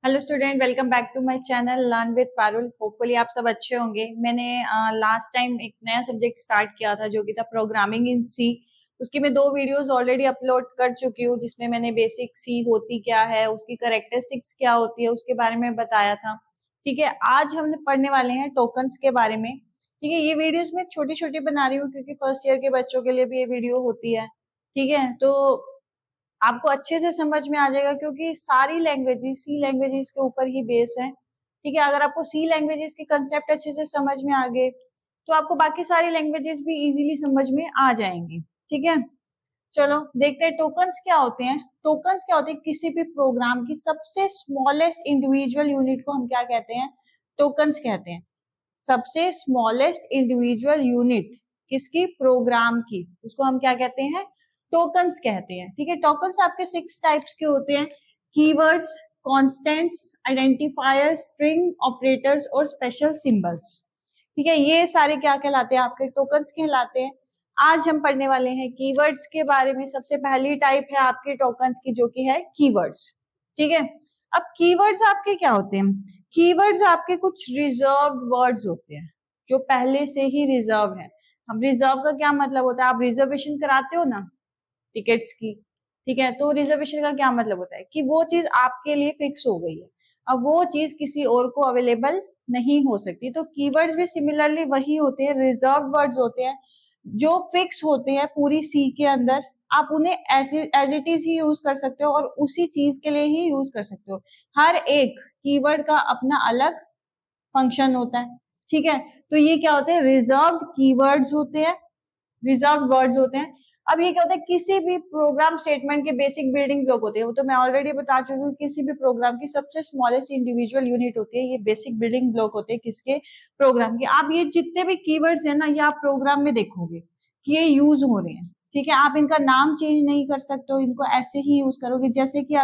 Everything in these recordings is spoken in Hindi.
Hello student, welcome back to my channel learn with Parul. Hopefully आप सब अच्छे होंगे। मैंने लास्ट टाइम एक नया सब्जेक्ट स्टार्ट किया था जो कि था प्रोग्रामिंग इन सी। उसकी मैं 2 वीडियोस ऑलरेडी अपलोड कर चुकी हूँ जिसमें मैंने बेसिक सी होती क्या है, उसकी कैरेक्टरिस्टिक्स क्या होती है, उसके बारे में बताया था। ठीक है, आज हम पढ़ने वाले हैं टोकन्स के बारे में। ठीक है, ये वीडियोस मैं छोटी छोटी बना रही हूँ क्योंकि फर्स्ट ईयर के बच्चों के लिए भी ये वीडियो होती है। ठीक है, तो आपको अच्छे से समझ में आ जाएगा क्योंकि सारी लैंग्वेजेस सी लैंग्वेजेस के ऊपर ही बेस है। ठीक है, अगर आपको सी लैंग्वेजेस के कंसेप्ट अच्छे से समझ में आ गए तो आपको बाकी सारी लैंग्वेजेस भी इजीली समझ में आ जाएंगी। ठीक है, चलो देखते हैं टोकन्स क्या होते हैं। टोकन्स क्या होते हैं? किसी भी प्रोग्राम की सबसे स्मॉलेस्ट इंडिविजुअल यूनिट को हम क्या कहते हैं? टोकन्स कहते हैं। सबसे स्मॉलेस्ट इंडिविजुअल यूनिट किसकी? प्रोग्राम की, उसको हम क्या कहते हैं? टोकन्स कहते हैं। ठीक है, टोकन्स आपके 6 टाइप्स के होते हैं। Keywords, constants, identifiers, string operators और स्पेशल सिंबल्स। ठीक है, ये सारे क्या कहलाते हैं? आपके टोकन्स कहलाते हैं। आज हम पढ़ने वाले हैं कीवर्ड्स के बारे में। सबसे पहली टाइप है आपके टोकन्स की जो कि है कीवर्ड्स। ठीक है, अब कीवर्ड्स आपके क्या होते हैं? कीवर्ड्स आपके कुछ रिजर्व्ड वर्ड्स होते हैं जो पहले से ही रिजर्व है। हम रिजर्व का क्या मतलब होता है? आप रिजर्वेशन कराते हो ना टिकट्स की। ठीक है, तो रिजर्वेशन का क्या मतलब होता है कि वो चीज आपके लिए फिक्स हो गई है, अब वो चीज किसी और को अवेलेबल नहीं हो सकती। तो कीवर्ड्स भी सिमिलरली वही होते हैं, रिजर्व वर्ड्स होते हैं जो फिक्स होते हैं पूरी सी के अंदर। आप उन्हें ऐसे एज इट इज ही यूज कर सकते हो और उसी चीज के लिए ही यूज कर सकते हो। हर एक कीवर्ड का अपना अलग फंक्शन होता है। ठीक है, तो ये क्या होते हैं? रिजर्व्ड कीवर्ड्स होते हैं, रिजर्व वर्ड्स होते हैं। अब ये क्या होता है? किसी भी प्रोग्राम स्टेटमेंट के बेसिक बिल्डिंग ब्लॉक होते हैं। वो तो मैं ऑलरेडी बता चुकी हूँ, किसी भी प्रोग्राम की सबसे स्मॉलेस्ट इंडिविजुअल यूनिट होती है। ये बेसिक बिल्डिंग ब्लॉक होते हैं किसके? प्रोग्राम के। आप ये जितने भी कीवर्ड्स है ना, ये आप प्रोग्राम में देखोगे कि ये यूज हो रहे हैं। ठीक है, आप इनका नाम चेंज नहीं कर सकते हो, इनको ऐसे ही यूज करोगे। जैसे कि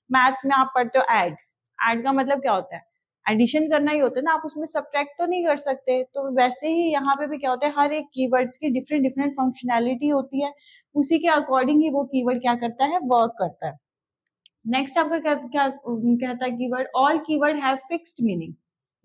मैथ्स में आप पढ़ते हो ऐड। ऐड का मतलब क्या होता है? एडिशन करना ही होता है ना, आप उसमें सब्ट्रैक्ट तो नहीं कर सकते। तो वैसे ही यहाँ पे भी क्या होता है, हर एक कीवर्ड्स की डिफरेंट डिफरेंट फंक्शनैलिटी होती है, उसी के अकॉर्डिंग ही वो कीवर्ड क्या करता है? वर्क करता है। नेक्स्ट आपका क्या क्या कहता है keyword? All keyword have fixed meaning.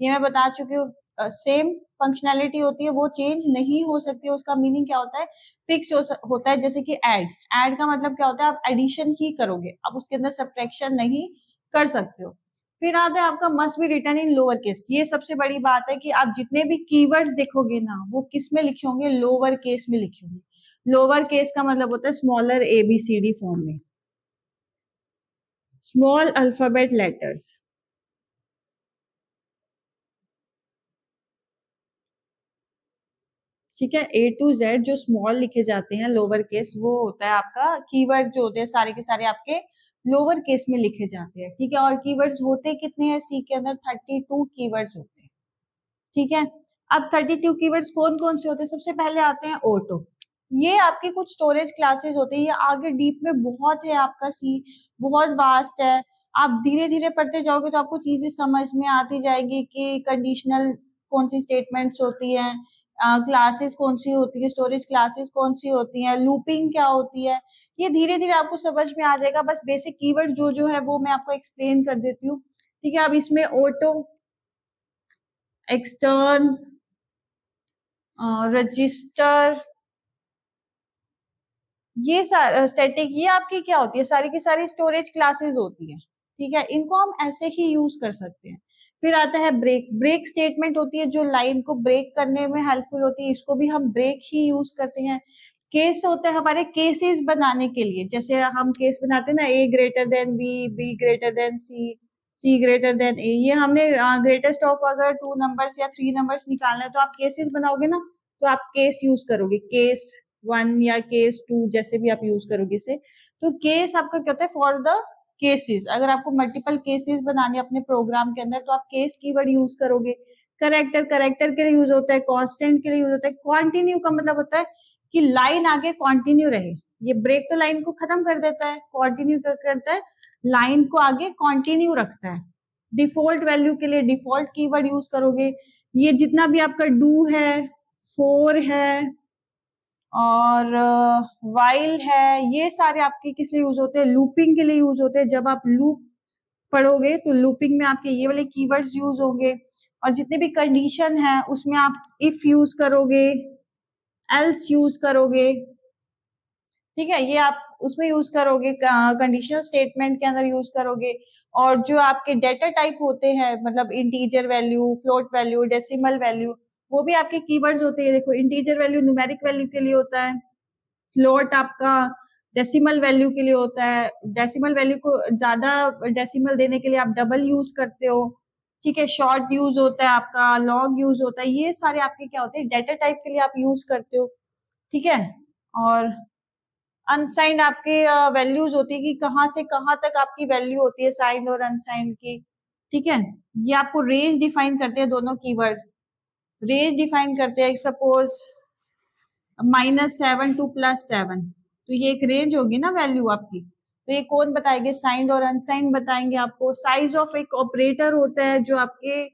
ये मैं बता चुकी हूँ, सेम फंक्शनैलिटी होती है, वो चेंज नहीं हो सकती। उसका मीनिंग क्या होता है? फिक्स होता है। जैसे कि ऐड, ऐड का मतलब क्या होता है? आप एडिशन ही करोगे, आप उसके अंदर सब्ट्रैक्शन नहीं कर सकते हो। फिर आता है आपका must be written in lower case. ये सबसे बड़ी बात है कि आप जितने भी कीवर्ड्स देखोगे ना, वो किस में लिखे होंगे? लोअर केस में लिखे होंगे। लोअर केस का मतलब होता है स्मॉलर ABCD फॉर्म में, स्मॉल अल्फाबेट लेटर्स। ठीक है, A to Z जो स्मॉल लिखे जाते हैं लोअर केस, वो होता है आपका कीवर्ड। जो होते हैं सारे के सारे आपके लोअर केस में लिखे जाते हैं। ठीक है, और कीवर्ड्स होते कितने हैं सी के अंदर? 32 कीवर्ड्स होते हैं। ठीक है, अब 32 कीवर्ड्स कौन कौन से होते हैं? सबसे पहले आते हैं ऑटो। ये आपकी कुछ स्टोरेज क्लासेस होती है। ये आगे डीप में बहुत है, आपका सी बहुत वास्ट है। आप धीरे धीरे पढ़ते जाओगे तो आपको चीजें समझ में आती जाएगी कि कंडीशनल कौन सी स्टेटमेंट्स होती हैं, क्लासेस कौन सी होती है, स्टोरेज क्लासेस कौन सी होती है, लूपिंग क्या होती है। ये धीरे धीरे आपको समझ में आ जाएगा। बस बेसिक कीवर्ड जो जो है वो मैं आपको एक्सप्लेन कर देती हूँ। ठीक है, अब इसमें ऑटो, एक्सटर्न, रजिस्टर, ये स्टैटिक, ये आपकी क्या होती है? सारी की सारी स्टोरेज क्लासेस होती है। ठीक है, इनको हम ऐसे ही यूज कर सकते हैं। फिर आता है ब्रेक। ब्रेक स्टेटमेंट होती है जो लाइन को ब्रेक करने में हेल्पफुल होती है, इसको भी हम ब्रेक ही यूज करते हैं। केस होते हैं हमारे केसेस बनाने के लिए। जैसे हम केस बनाते हैं ना, A greater than B greater than C greater than A। ये हमने ग्रेटेस्ट ऑफ अगर 2 नंबर्स या 3 नंबर्स निकालना है तो आप केसेस बनाओगे ना, तो आप केस यूज करोगे, केस 1 या केस 2, जैसे भी आप यूज करोगे इसे। तो केस आपका क्या होता है? For the cases. अगर आपको मल्टीपल केसेस बनाने अपने प्रोग्राम के अंदर तो आप केस कीवर्ड यूज करोगे। करेक्टर, करेक्टर के लिए यूज होता है। कांस्टेंट के लिए यूज होता है। कंटिन्यू का मतलब होता है कि लाइन आगे कंटिन्यू रहे। ये ब्रेक तो लाइन को खत्म कर देता है, कंटिन्यू करता है, लाइन को आगे कंटिन्यू रखता है। डिफॉल्ट वैल्यू के लिए डिफॉल्ट कीवर्ड यूज करोगे। ये जितना भी आपका डू है, फोर है और वाइल है, ये सारे आपके किस लिए यूज होते हैं? लूपिंग के लिए यूज होते हैं। जब आप लूप पढ़ोगे तो लूपिंग में आपके ये वाले कीवर्ड्स यूज होंगे, और जितने भी कंडीशन है उसमें आप इफ यूज करोगे, एल्स यूज करोगे, ठीक है, ये आप उसमें यूज करोगे, कंडीशनल स्टेटमेंट के अंदर यूज करोगे। और जो आपके डेटा टाइप होते हैं, मतलब integer value, float value, decimal value, वो भी आपके कीवर्ड्स होते हैं। देखो, इंटीजर वैल्यू न्यूमेरिक वैल्यू के लिए होता है, फ्लोट आपका डेसिमल वैल्यू के लिए होता है, डेसिमल वैल्यू को ज्यादा डेसिमल देने के लिए आप डबल यूज करते हो, ठीक है, शॉर्ट यूज होता है आपका, लॉन्ग यूज होता है, ये सारे आपके क्या होते हैं, डेटा टाइप के लिए आप यूज करते हो, ठीक है। और अनसाइंड आपके वैल्यूज होती है कि कहाँ से कहाँ तक आपकी वैल्यू होती है, साइंड और अनसाइंड की, ठीक है। ये आपको रेंज डिफाइन करते हैं, दोनों कीवर्ड रेंज डिफाइन करते हैं। सपोज -7 टू +7, तो ये एक रेंज होगी ना वैल्यू आपकी, तो ये कौन बताएंगे, साइंड और अनसाइंड बताएंगे आपको। साइज ऑफ एक ऑपरेटर होता है जो आपके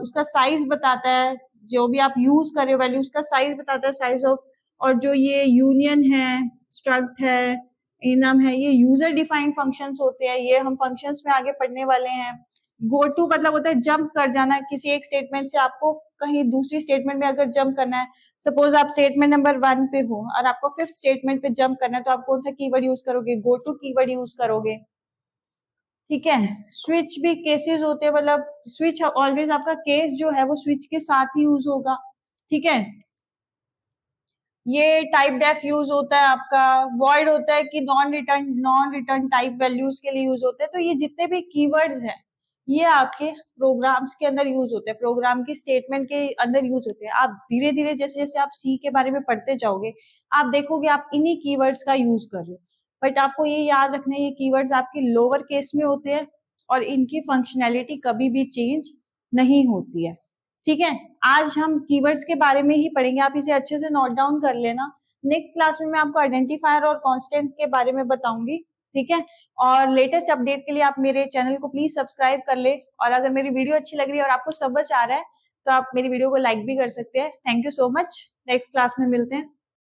उसका साइज बताता है, जो भी आप यूज कर रहे हो वैल्यू उसका साइज बताता है, साइज ऑफ। और जो ये यूनियन है, स्ट्रक्ट है, इनम है, ये यूजर डिफाइंड फंक्शंस होते हैं, ये हम फंक्शंस में आगे पढ़ने वाले हैं। गो टू मतलब होता है जंप कर जाना, किसी एक स्टेटमेंट से आपको कहीं दूसरी स्टेटमेंट में अगर जंप करना है, सपोज आप स्टेटमेंट नंबर 1 पे हो और आपको 5th स्टेटमेंट पे जंप करना है, तो आप कौन सा कीवर्ड यूज करोगे, गो टू कीवर्ड यूज करोगे, ठीक है। स्विच भी केसेस होते हैं, मतलब स्विच ऑलवेज आपका केस जो है वो स्विच के साथ ही यूज होगा, ठीक है। ये टाइप डेफ यूज होता है आपका, वॉइड होता है कि नॉन रिटर्न टाइप वैल्यूज के लिए यूज होते हैं। तो ये जितने भी कीवर्ड्स हैं ये आपके प्रोग्राम्स के अंदर यूज होते हैं, प्रोग्राम की स्टेटमेंट के अंदर यूज होते हैं। आप धीरे धीरे जैसे जैसे आप सी के बारे में पढ़ते जाओगे, आप देखोगे आप इन्हीं कीवर्ड्स का यूज कर रहे हो। बट आपको ये याद रखना है, ये कीवर्ड्स आपके लोअर केस में होते हैं और इनकी फंक्शनैलिटी कभी भी चेंज नहीं होती है, ठीक है। आज हम कीवर्ड्स के बारे में ही पढ़ेंगे, आप इसे अच्छे से नोट डाउन कर लेना। नेक्स्ट क्लास में मैं आपको आइडेंटिफायर और कांस्टेंट के बारे में बताऊंगी, ठीक है। और लेटेस्ट अपडेट के लिए आप मेरे चैनल को प्लीज सब्सक्राइब कर ले, और अगर मेरी वीडियो अच्छी लग रही है और आपको समझ आ रहा है तो आप मेरी वीडियो को लाइक भी कर सकते हैं। Thank you so much, next class में मिलते हैं।